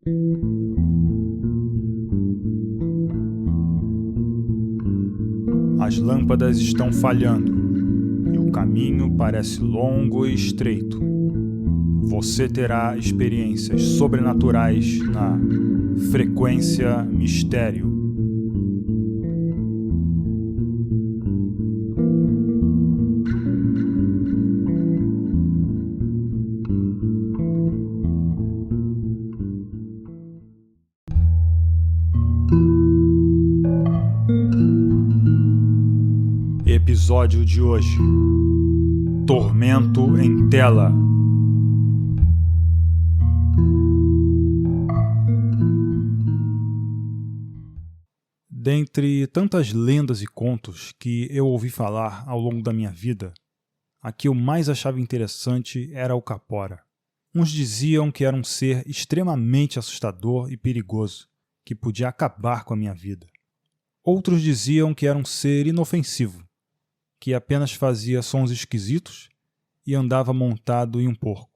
As lâmpadas estão falhando e o caminho parece longo e estreito. Você terá experiências sobrenaturais na Frequência Mistério. Episódio de hoje: Tormento em Tela. Dentre tantas lendas e contos que eu ouvi falar ao longo da minha vida, a que eu mais achava interessante era o Capora. Uns diziam que era um ser extremamente assustador e perigoso, que podia acabar com a minha vida. Outros diziam que era um ser inofensivo, que apenas fazia sons esquisitos e andava montado em um porco,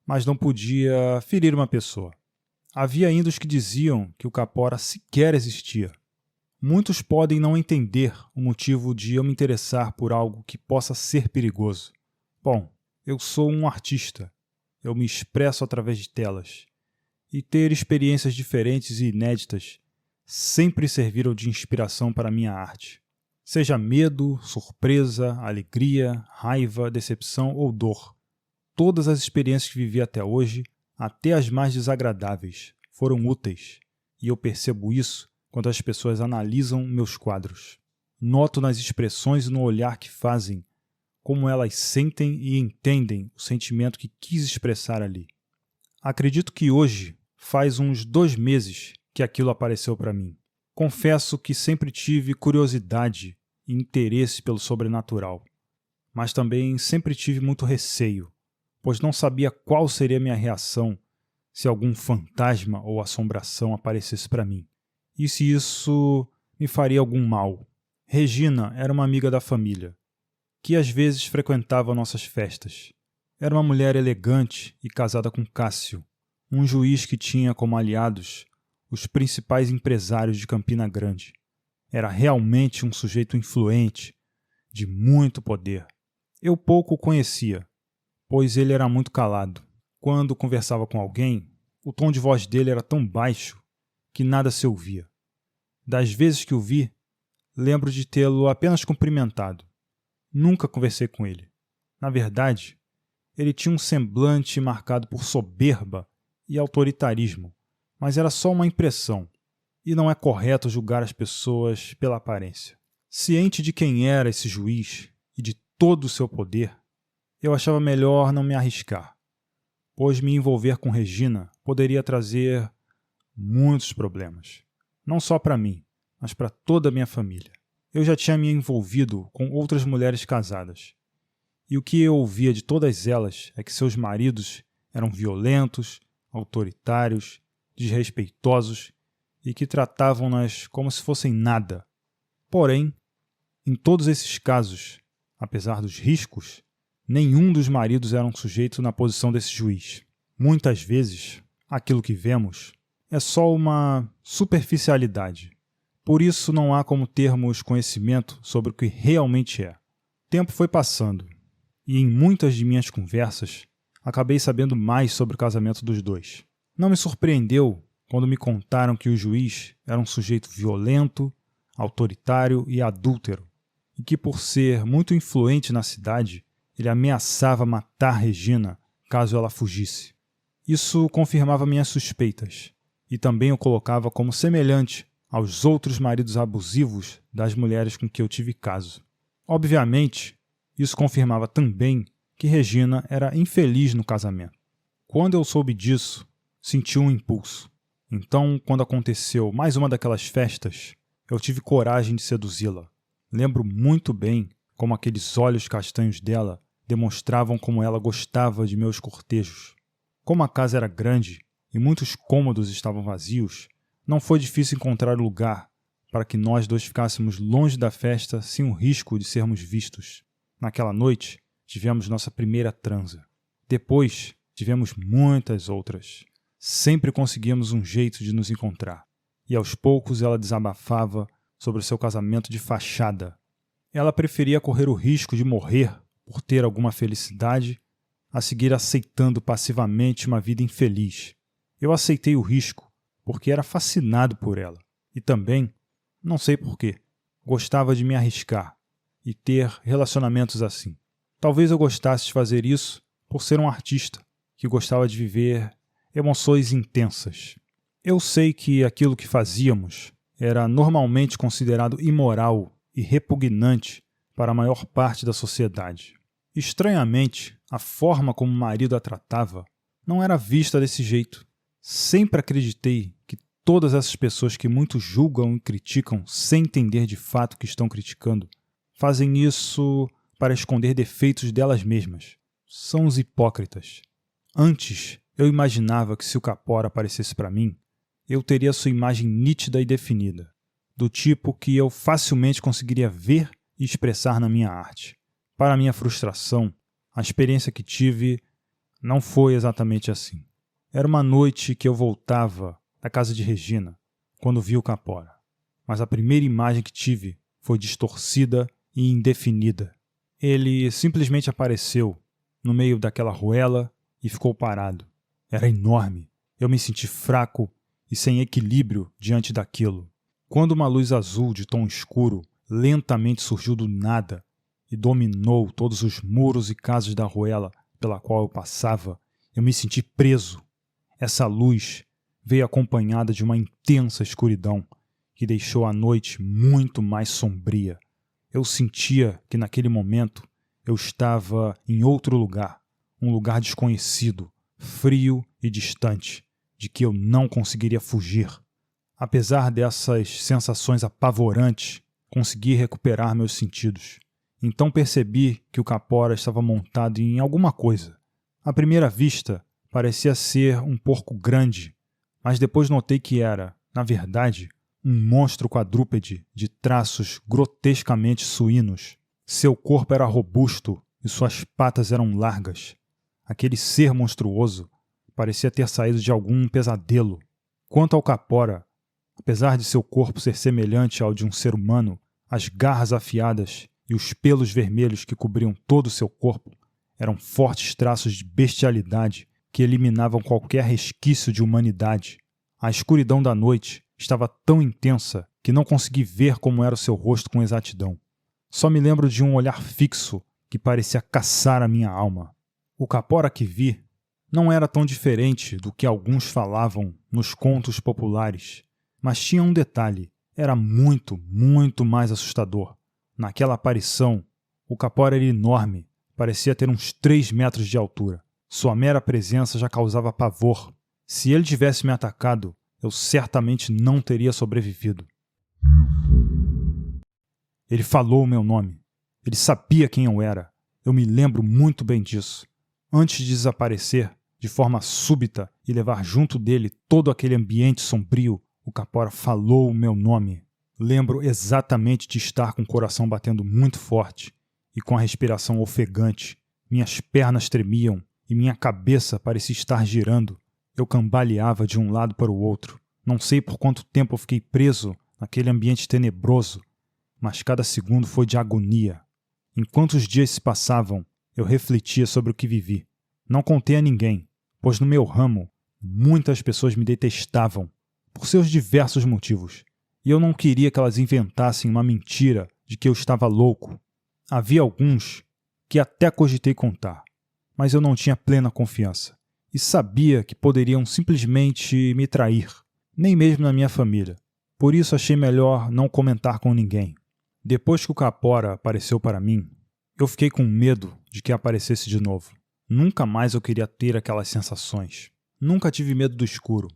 mas não podia ferir uma pessoa. Havia ainda os que diziam que o Capora sequer existia. Muitos podem não entender o motivo de eu me interessar por algo que possa ser perigoso. Bom, eu sou um artista, eu me expresso através de telas, e ter experiências diferentes e inéditas sempre serviram de inspiração para a minha arte. Seja medo, surpresa, alegria, raiva, decepção ou dor. Todas as experiências que vivi até hoje, até as mais desagradáveis, foram úteis, e eu percebo isso quando as pessoas analisam meus quadros. Noto nas expressões e no olhar que fazem, como elas sentem e entendem o sentimento que quis expressar ali. Acredito que hoje faz uns 2 meses que aquilo apareceu para mim. Confesso que sempre tive curiosidade e interesse pelo sobrenatural, mas também sempre tive muito receio, pois não sabia qual seria a minha reação se algum fantasma ou assombração aparecesse para mim, e se isso me faria algum mal. Regina era uma amiga da família, que às vezes frequentava nossas festas. Era uma mulher elegante e casada com Cássio, um juiz que tinha como aliados os principais empresários de Campina Grande. Era realmente um sujeito influente, de muito poder. Eu pouco o conhecia, pois ele era muito calado. Quando conversava com alguém, o tom de voz dele era tão baixo que nada se ouvia. Das vezes que o vi, lembro de tê-lo apenas cumprimentado. Nunca conversei com ele. Na verdade, ele tinha um semblante marcado por soberba e autoritarismo, mas era só uma impressão, e não é correto julgar as pessoas pela aparência. Ciente de quem era esse juiz e de todo o seu poder, eu achava melhor não me arriscar, pois me envolver com Regina poderia trazer muitos problemas, não só para mim, mas para toda a minha família. Eu já tinha me envolvido com outras mulheres casadas, e o que eu ouvia de todas elas é que seus maridos eram violentos, autoritários, desrespeitosos e que tratavam-nas como se fossem nada. Porém, em todos esses casos, apesar dos riscos, nenhum dos maridos era um sujeito na posição desse juiz. Muitas vezes, aquilo que vemos é só uma superficialidade. Por isso não há como termos conhecimento sobre o que realmente é. O tempo foi passando, e em muitas de minhas conversas, acabei sabendo mais sobre o casamento dos dois. Não me surpreendeu quando me contaram que o juiz era um sujeito violento, autoritário e adúltero, e que por ser muito influente na cidade, ele ameaçava matar Regina caso ela fugisse. Isso confirmava minhas suspeitas, e também o colocava como semelhante aos outros maridos abusivos das mulheres com que eu tive caso. Obviamente, isso confirmava também que Regina era infeliz no casamento. Quando eu soube disso, senti um impulso. Então, quando aconteceu mais uma daquelas festas, eu tive coragem de seduzi-la. Lembro muito bem como aqueles olhos castanhos dela demonstravam como ela gostava de meus cortejos. Como a casa era grande e muitos cômodos estavam vazios, não foi difícil encontrar lugar para que nós dois ficássemos longe da festa sem o risco de sermos vistos. Naquela noite, tivemos nossa primeira transa. Depois, tivemos muitas outras, Sempre conseguíamos um jeito de nos encontrar. E aos poucos ela desabafava sobre o seu casamento de fachada. Ela preferia correr o risco de morrer por ter alguma felicidade a seguir aceitando passivamente uma vida infeliz. Eu aceitei o risco porque era fascinado por ela. E também, não sei porquê, gostava de me arriscar e ter relacionamentos assim. Talvez eu gostasse de fazer isso por ser um artista que gostava de viver emoções intensas. Eu sei que aquilo que fazíamos era normalmente considerado imoral e repugnante para a maior parte da sociedade. Estranhamente, a forma como o marido a tratava não era vista desse jeito. Sempre acreditei que todas essas pessoas que muito julgam e criticam sem entender de fato o que estão criticando, fazem isso para esconder defeitos delas mesmas. São os hipócritas. Antes, eu imaginava que se o Capora aparecesse para mim, eu teria sua imagem nítida e definida, do tipo que eu facilmente conseguiria ver e expressar na minha arte. Para minha frustração, a experiência que tive não foi exatamente assim. Era uma noite que eu voltava da casa de Regina, quando vi o Capora. Mas a primeira imagem que tive foi distorcida e indefinida. Ele simplesmente apareceu no meio daquela ruela e ficou parado. Era enorme. Eu me senti fraco e sem equilíbrio diante daquilo. Quando uma luz azul de tom escuro lentamente surgiu do nada e dominou todos os muros e casas da ruela pela qual eu passava, eu me senti preso. Essa luz veio acompanhada de uma intensa escuridão que deixou a noite muito mais sombria. Eu sentia que naquele momento eu estava em outro lugar, um lugar desconhecido, frio e distante, de que eu não conseguiria fugir. Apesar dessas sensações apavorantes, consegui recuperar meus sentidos. Então percebi que o Capora estava montado em alguma coisa. À primeira vista, parecia ser um porco grande, mas depois notei que era, na verdade, um monstro quadrúpede de traços grotescamente suínos. Seu corpo era robusto e suas patas eram largas. Aquele ser monstruoso parecia ter saído de algum pesadelo. Quanto ao Capora, apesar de seu corpo ser semelhante ao de um ser humano, as garras afiadas e os pelos vermelhos que cobriam todo o seu corpo eram fortes traços de bestialidade que eliminavam qualquer resquício de humanidade. A escuridão da noite estava tão intensa que não consegui ver como era o seu rosto com exatidão. Só me lembro de um olhar fixo que parecia caçar a minha alma. O Capora que vi não era tão diferente do que alguns falavam nos contos populares, mas tinha um detalhe: era muito, muito mais assustador. Naquela aparição, o Capora era enorme, parecia ter uns 3 metros de altura. Sua mera presença já causava pavor. Se ele tivesse me atacado, eu certamente não teria sobrevivido. Ele falou o meu nome. Ele sabia quem eu era. Eu me lembro muito bem disso. Antes de desaparecer, de forma súbita, e levar junto dele todo aquele ambiente sombrio, o Capora falou o meu nome. Lembro exatamente de estar com o coração batendo muito forte e com a respiração ofegante. Minhas pernas tremiam e minha cabeça parecia estar girando. Eu cambaleava de um lado para o outro. Não sei por quanto tempo eu fiquei preso naquele ambiente tenebroso, mas cada segundo foi de agonia. Enquanto os dias se passavam, eu refletia sobre o que vivi. Não contei a ninguém, pois no meu ramo, muitas pessoas me detestavam, por seus diversos motivos, e eu não queria que elas inventassem uma mentira de que eu estava louco. Havia alguns que até cogitei contar, mas eu não tinha plena confiança, e sabia que poderiam simplesmente me trair, nem mesmo na minha família. Por isso achei melhor não comentar com ninguém. Depois que o Capora apareceu para mim, eu fiquei com medo de que aparecesse de novo. Nunca mais eu queria ter aquelas sensações. Nunca tive medo do escuro,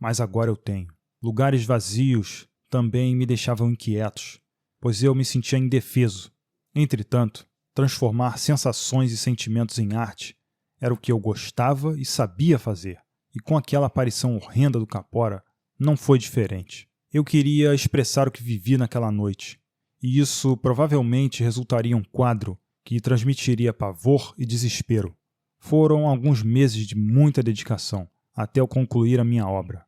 mas agora eu tenho. Lugares vazios também me deixavam inquietos, pois eu me sentia indefeso. Entretanto, transformar sensações e sentimentos em arte era o que eu gostava e sabia fazer, e com aquela aparição horrenda do Capora não foi diferente. Eu queria expressar o que vivi naquela noite, e isso provavelmente resultaria em um quadro que transmitiria pavor e desespero. Foram alguns meses de muita dedicação, até eu concluir a minha obra.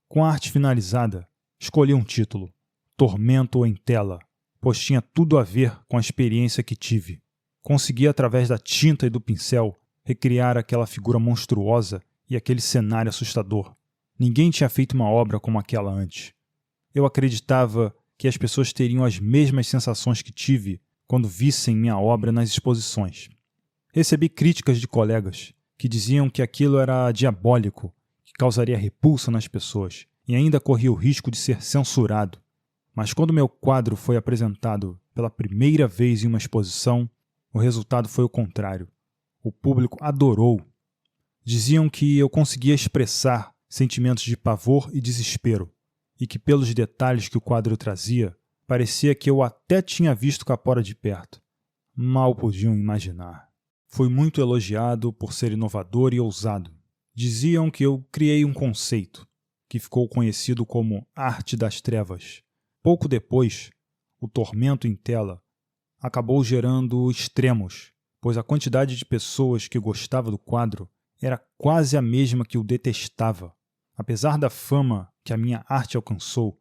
Com a arte finalizada, escolhi um título, Tormento em Tela, pois tinha tudo a ver com a experiência que tive. Consegui, através da tinta e do pincel, recriar aquela figura monstruosa e aquele cenário assustador. Ninguém tinha feito uma obra como aquela antes. Eu acreditava que as pessoas teriam as mesmas sensações que tive quando vissem minha obra nas exposições. Recebi críticas de colegas que diziam que aquilo era diabólico, que causaria repulsa nas pessoas e ainda corria o risco de ser censurado. Mas quando meu quadro foi apresentado pela primeira vez em uma exposição, o resultado foi o contrário. O público adorou. Diziam que eu conseguia expressar sentimentos de pavor e desespero, e que pelos detalhes que o quadro trazia, parecia que eu até tinha visto Capora de perto. Mal podiam imaginar. Fui muito elogiado por ser inovador e ousado. Diziam que eu criei um conceito, que ficou conhecido como Arte das Trevas. Pouco depois, o Tormento em Tela acabou gerando extremos, pois a quantidade de pessoas que gostava do quadro era quase a mesma que o detestava. Apesar da fama que a minha arte alcançou,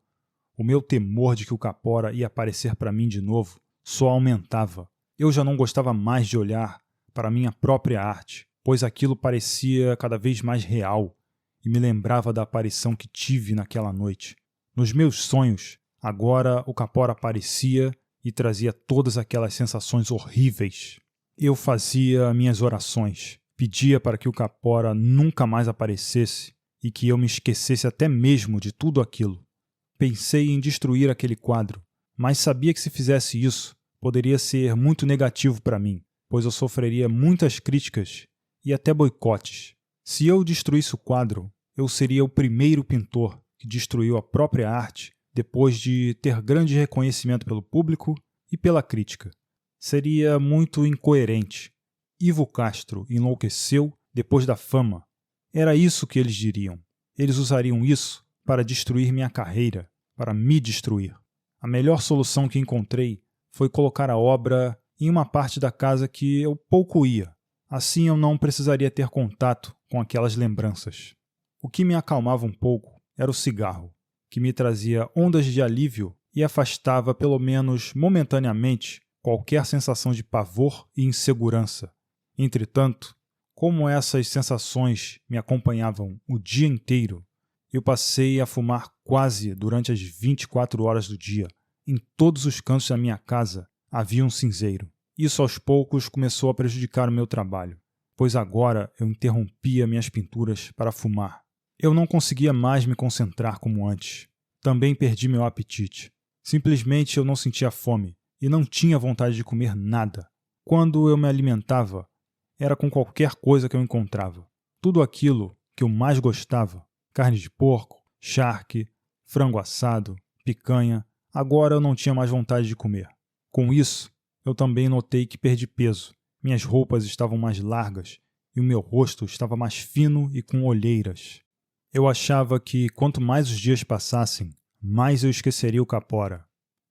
o meu temor de que o Capora ia aparecer para mim de novo só aumentava. Eu já não gostava mais de olhar para a minha própria arte, pois aquilo parecia cada vez mais real e me lembrava da aparição que tive naquela noite. Nos meus sonhos, agora o Capora aparecia e trazia todas aquelas sensações horríveis. Eu fazia minhas orações, pedia para que o Capora nunca mais aparecesse e que eu me esquecesse até mesmo de tudo aquilo. Pensei em destruir aquele quadro, mas sabia que se fizesse isso, poderia ser muito negativo para mim, pois eu sofreria muitas críticas e até boicotes. Se eu destruísse o quadro, eu seria o primeiro pintor que destruiu a própria arte depois de ter grande reconhecimento pelo público e pela crítica. Seria muito incoerente. Ivo Castro enlouqueceu depois da fama. Era isso que eles diriam. Eles usariam isso para destruir minha carreira, para me destruir. A melhor solução que encontrei foi colocar a obra em uma parte da casa que eu pouco ia. Assim eu não precisaria ter contato com aquelas lembranças. O que me acalmava um pouco era o cigarro, que me trazia ondas de alívio e afastava, pelo menos momentaneamente, qualquer sensação de pavor e insegurança. Entretanto, como essas sensações me acompanhavam o dia inteiro, eu passei a fumar quase durante as 24 horas do dia. Em todos os cantos da minha casa havia um cinzeiro. Isso aos poucos começou a prejudicar o meu trabalho, pois agora eu interrompia minhas pinturas para fumar. Eu não conseguia mais me concentrar como antes. Também perdi meu apetite. Simplesmente eu não sentia fome e não tinha vontade de comer nada. Quando eu me alimentava, era com qualquer coisa que eu encontrava. Tudo aquilo que eu mais gostava, carne de porco, charque, frango assado, picanha, agora eu não tinha mais vontade de comer. Com isso, eu também notei que perdi peso. Minhas roupas estavam mais largas e o meu rosto estava mais fino e com olheiras. Eu achava que quanto mais os dias passassem, mais eu esqueceria o Capora.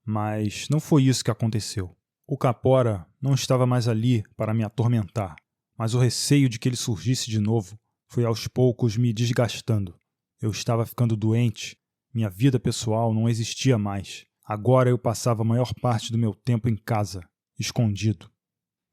Mas não foi isso que aconteceu. O Capora não estava mais ali para me atormentar, mas o receio de que ele surgisse de novo foi aos poucos me desgastando. Eu estava ficando doente, minha vida pessoal não existia mais. Agora eu passava a maior parte do meu tempo em casa, escondido.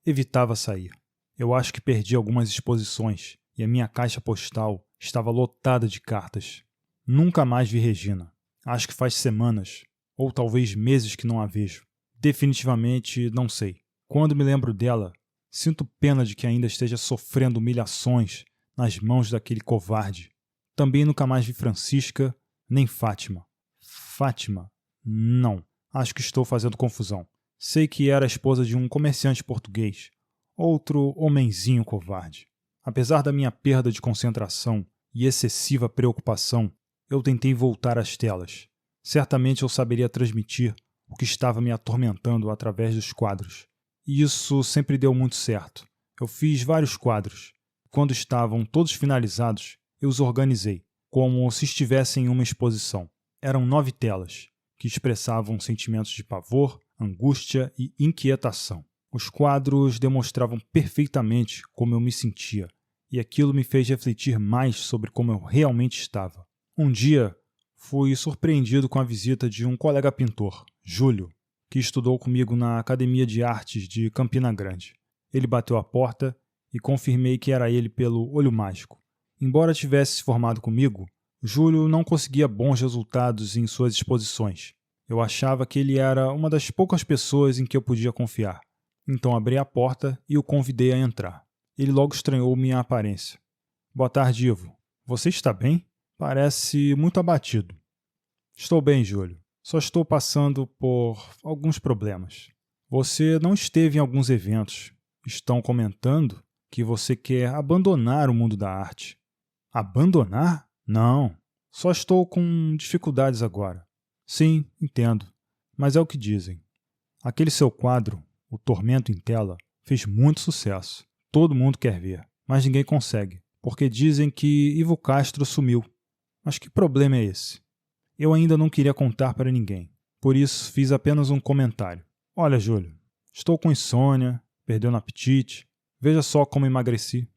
Evitava sair. Eu acho que perdi algumas exposições e a minha caixa postal estava lotada de cartas. Nunca mais vi Regina. Acho que faz semanas, ou talvez meses que não a vejo. Definitivamente não sei. Quando me lembro dela, sinto pena de que ainda esteja sofrendo humilhações nas mãos daquele covarde. Também nunca mais vi Francisca, nem Fátima. Fátima? Não. Acho que estou fazendo confusão. Sei que era a esposa de um comerciante português. Outro homenzinho covarde. Apesar da minha perda de concentração e excessiva preocupação, eu tentei voltar às telas. Certamente eu saberia transmitir o que estava me atormentando através dos quadros. E isso sempre deu muito certo. Eu fiz vários quadros. Quando estavam todos finalizados, eu os organizei, como se estivessem em uma exposição. Eram 9 telas, que expressavam sentimentos de pavor, angústia e inquietação. Os quadros demonstravam perfeitamente como eu me sentia, e aquilo me fez refletir mais sobre como eu realmente estava. Um dia, fui surpreendido com a visita de um colega pintor, Júlio, que estudou comigo na Academia de Artes de Campina Grande. Ele bateu a porta e confirmei que era ele pelo olho mágico. Embora tivesse se formado comigo, Júlio não conseguia bons resultados em suas exposições. Eu achava que ele era uma das poucas pessoas em que eu podia confiar. Então abri a porta e o convidei a entrar. Ele logo estranhou minha aparência. Boa tarde, Ivo. Você está bem? Parece muito abatido. Estou bem, Júlio. Só estou passando por alguns problemas. Você não esteve em alguns eventos. Estão comentando que você quer abandonar o mundo da arte. Abandonar? Não. Só estou com dificuldades agora. Sim, entendo. Mas é o que dizem. Aquele seu quadro, O Tormento em Tela, fez muito sucesso. Todo mundo quer ver, mas ninguém consegue, porque dizem que Ivo Castro sumiu. Mas que problema é esse? Eu ainda não queria contar para ninguém, por isso fiz apenas um comentário. Olha, Júlio, estou com insônia, perdendo apetite, veja só como emagreci.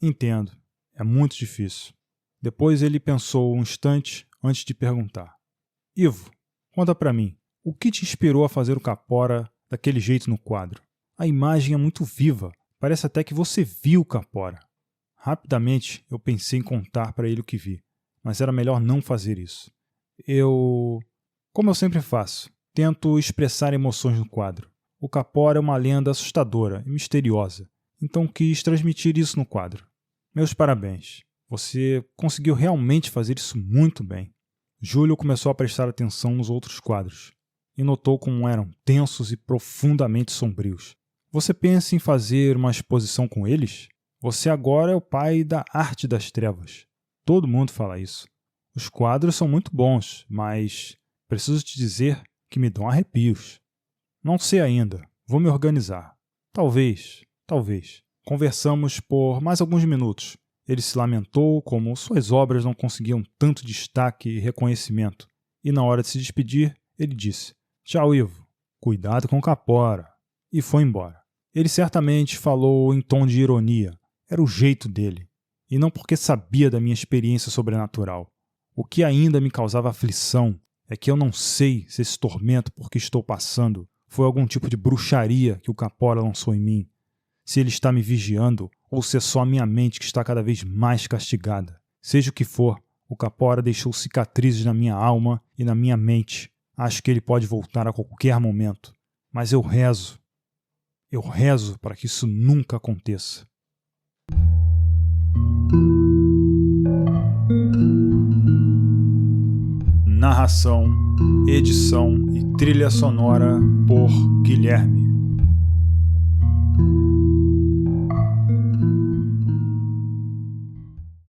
Entendo, é muito difícil. Depois ele pensou um instante antes de perguntar. Ivo, conta para mim, o que te inspirou a fazer o Capora daquele jeito no quadro? A imagem é muito viva, parece até que você viu o Capora. Rapidamente eu pensei em contar para ele o que vi, mas era melhor não fazer isso. Como eu sempre faço, tento expressar emoções no quadro. O Capora é uma lenda assustadora e misteriosa, então quis transmitir isso no quadro. Meus parabéns, você conseguiu realmente fazer isso muito bem. Júlio começou a prestar atenção nos outros quadros e notou como eram tensos e profundamente sombrios. Você pensa em fazer uma exposição com eles? Você agora é o pai da arte das trevas. Todo mundo fala isso. Os quadros são muito bons, mas preciso te dizer que me dão arrepios. Não sei ainda, vou me organizar. Talvez. Conversamos por mais alguns minutos. Ele se lamentou como suas obras não conseguiam tanto destaque e reconhecimento. E na hora de se despedir, ele disse: Tchau, Ivo. Cuidado com o Capora. E foi embora. Ele certamente falou em tom de ironia. Era o jeito dele. E não porque sabia da minha experiência sobrenatural. O que ainda me causava aflição é que eu não sei se esse tormento por que estou passando foi algum tipo de bruxaria que o Capora lançou em mim. Se ele está me vigiando ou se é só a minha mente que está cada vez mais castigada. Seja o que for, o Capora deixou cicatrizes na minha alma e na minha mente. Acho que ele pode voltar a qualquer momento. Mas eu rezo para que isso nunca aconteça. Narração, edição e trilha sonora por Guilherme.